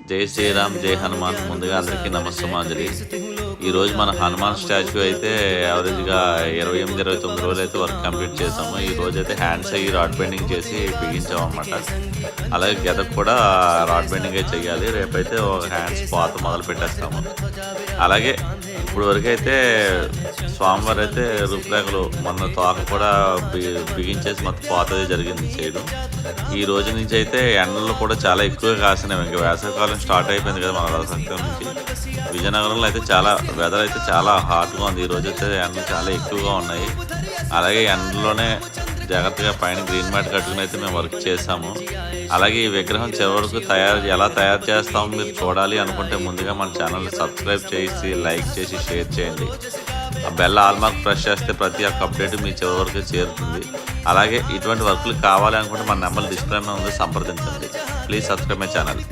జై శ్రీరామ్, జై హనుమాన్. ముందుగా అందరికీ నమస్సమాంజలి. ఈరోజు మన హనుమాన్ స్టాచ్యూ అయితే యావరేజ్గా 28-29 రోజులు అయితే వర్క్ కంప్లీట్ చేసాము. ఈ రోజు అయితే హ్యాండ్స్ అయ్యి రాడ్ బెండింగ్ చేసి బిగించాము అనమాట. అలాగే గెదకు కూడా రాడ్ బెండింగ్ అయితే చెయ్యాలి. రేపైతే ఒక హ్యాండ్స్ పాత మొదలు పెట్టేస్తాము. అలాగే ఇప్పుడు వరకు అయితే స్వామివారు అయితే రూపురేఖలు మొన్న తోక కూడా బిగించేసి మొత్తం పాతది జరిగింది చేయడం. ఈ రోజు నుంచి అయితే ఎండలు కూడా చాలా ఎక్కువగా కాసినాయి. ఇంకా వేసవికాలం స్టార్ట్ అయిపోయింది కదా మన రథసప్తమి నుంచి. విజయనగరంలో అయితే వెదర్ అయితే చాలా హాట్గా ఉంది. ఈ రోజు అయితే ఎండలు చాలా ఎక్కువగా ఉన్నాయి. అలాగే ఎండలోనే జాగ్రత్తగా పైన గ్రీన్ మ్యాట్ కట్టుకుని అయితే మేము వర్క్ చేసాము. అలాగే ఈ విగ్రహం చివరకు ఎలా తయారు చేస్తామో మీరు చూడాలి అనుకుంటే ముందుగా మన ఛానల్ని సబ్స్క్రైబ్ చేసి లైక్ చేసి షేర్ చేయండి. ఆ బెల్ ఆల్ మార్క్ ప్రెస్ చేస్తే ప్రతి ఒక్క అప్డేట్ మీ చివరి వరకు చేరుతుంది. అలాగే ఇటువంటి వర్కులు కావాలి అనుకుంటే మన నెంబర్ డిస్ప్లే మీద ఉంది, సంప్రదించండి. Please subscribe my channel.